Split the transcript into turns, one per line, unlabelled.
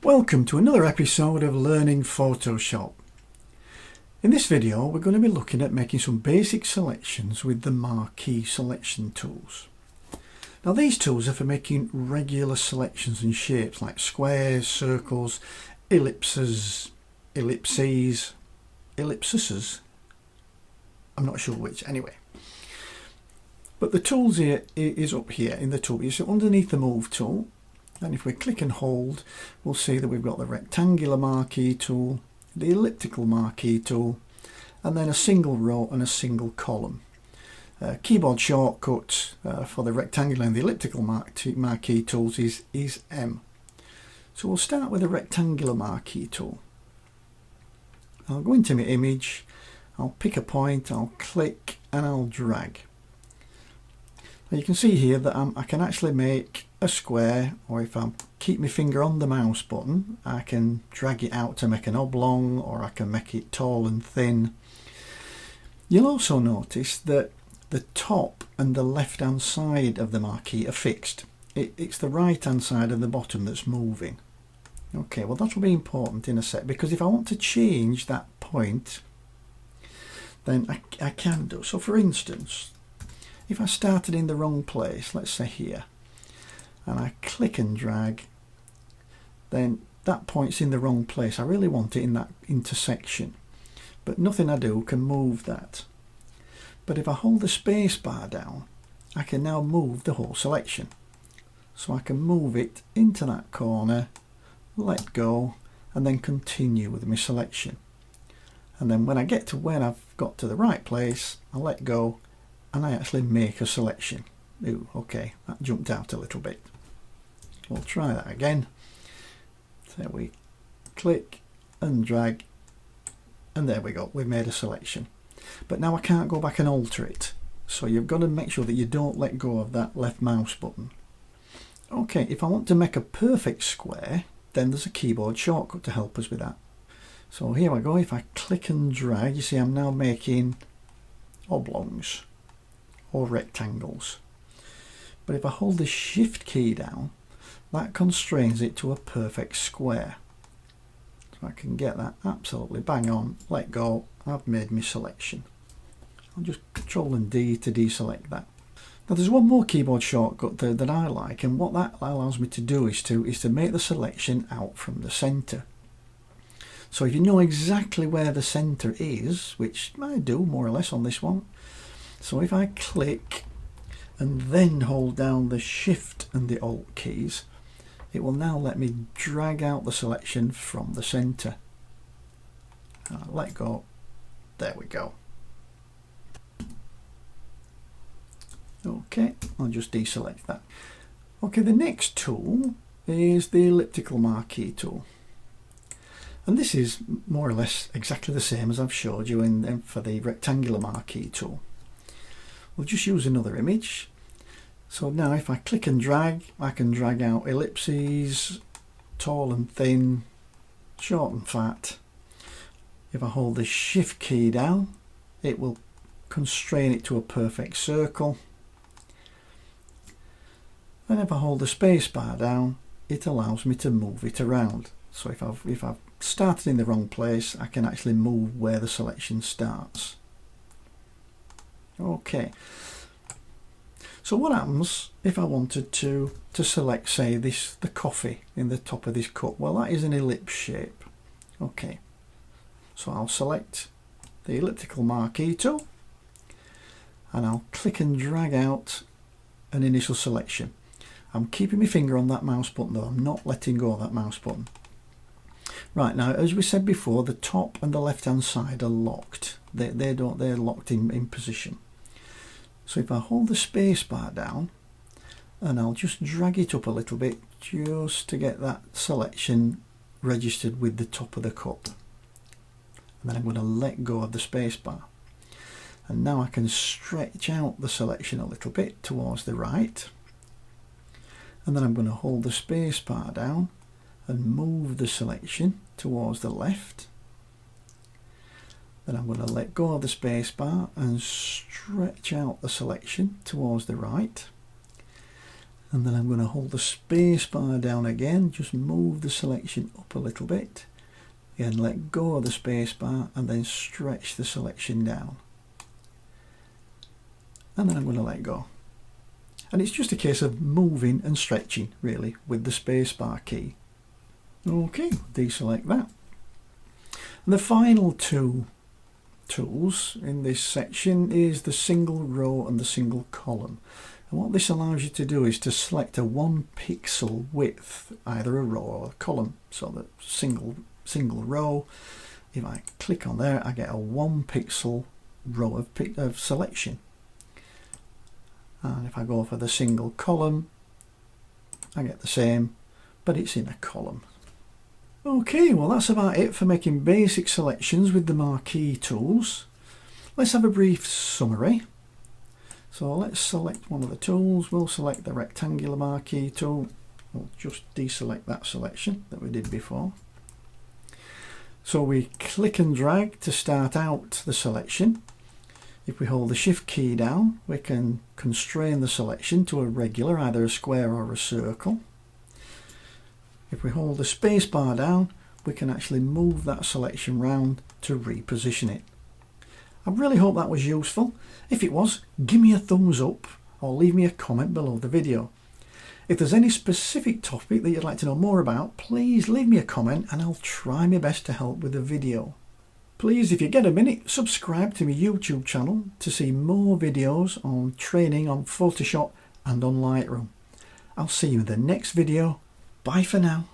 Welcome to another episode of Learning Photoshop. In this video we're going to be looking at making some basic selections with the Marquee selection tools. Now these tools are for making regular selections and shapes like squares, circles, ellipses, ellipses, I'm not sure which anyway. But the tools here is up here in the tool. So underneath the move tool, and if we click and hold, we'll see that we've got the rectangular marquee tool, the elliptical marquee tool, and then a single row and a single column. Keyboard shortcut for the rectangular and the elliptical marquee tools is M. So we'll start with the rectangular marquee tool. I'll go into my image, I'll pick a point, I'll click and I'll drag. Now you can see here that I can actually make a square, or if I keep my finger on the mouse button I can drag it out to make an oblong, or I can make it tall and thin. You'll also notice that the top and the left hand side of the marquee are fixed. It's the right hand side of the bottom that's moving. Okay, well that will be important in a sec, because if I want to change that point then I can do. So for instance, if I started in the wrong place, let's say here, and I click and drag, then that point's in the wrong place. I really want it in that intersection, but nothing I do can move that. But if I hold the space bar down, I can now move the whole selection. So I can move it into that corner, let go, and then continue with my selection. And then when I get to where I've got to the right place, I let go and I actually make a selection. Ooh, okay, that jumped out a little bit. We'll try that again. So we click and drag, and there we go, we've made a selection. But now I can't go back and alter it, so you've got to make sure that you don't let go of that left mouse button. Okay, if I want to make a perfect square, then there's a keyboard shortcut to help us with that. So here we go, if I click and drag, you see I'm now making oblongs or rectangles. But if I hold the shift key down, that constrains it to a perfect square. So I can get that absolutely bang on, let go, I've made my selection. I'll just Control and D to deselect that. Now there's one more keyboard shortcut that I like, and what that allows me to do is to make the selection out from the center. So if you know exactly where the center is, which I do more or less on this one, so if I click and then hold down the Shift and the Alt keys, it will now let me drag out the selection from the center. Let go, there we go. Okay, I'll just deselect that. Okay, the next tool is the elliptical marquee tool. And this is more or less exactly the same as I've showed you for the rectangular marquee tool. We'll just use another image. So now if I click and drag, I can drag out ellipses, tall and thin, short and fat. If I hold the shift key down, it will constrain it to a perfect circle. And if I hold the space bar down, it allows me to move it around. So if I've started in the wrong place, I can actually move where the selection starts. Okay. So what happens if I wanted to select, say, the coffee in the top of this cup? Well, that is an ellipse shape. Okay. So I'll select the elliptical marquee tool and I'll click and drag out an initial selection. I'm keeping my finger on that mouse button though, I'm not letting go of that mouse button. Right, now as we said before, the top and the left hand side are locked. They're locked in position. So if I hold the space bar down and I'll just drag it up a little bit just to get that selection registered with the top of the cup. And then I'm going to let go of the space bar. And now I can stretch out the selection a little bit towards the right. And then I'm going to hold the space bar down and move the selection towards the left. Then I'm going to let go of the space bar and stretch out the selection towards the right. And then I'm going to hold the space bar down again, just move the selection up a little bit. Again, let go of the space bar and then stretch the selection down. And then I'm going to let go. And it's just a case of moving and stretching really with the space bar key. Okay, deselect that. And the final two tools in this section is the single row and the single column. And what this allows you to do is to select a 1 pixel width, either a row or a column. So the single row, if I click on there, I get a 1 pixel row of selection. And if I go for the single column, I get the same, but it's in a column. Okay, well that's about it for making basic selections with the Marquee tools. Let's have a brief summary. So let's select one of the tools. We'll select the rectangular Marquee tool. We'll just deselect that selection that we did before. So we click and drag to start out the selection. If we hold the Shift key down, we can constrain the selection to a regular, either a square or a circle. If we hold the space bar down, we can actually move that selection round to reposition it. I really hope that was useful. If it was, give me a thumbs up or leave me a comment below the video. If there's any specific topic that you'd like to know more about, please leave me a comment and I'll try my best to help with the video. Please, if you get a minute, subscribe to my YouTube channel to see more videos on training on Photoshop and on Lightroom. I'll see you in the next video. Bye for now.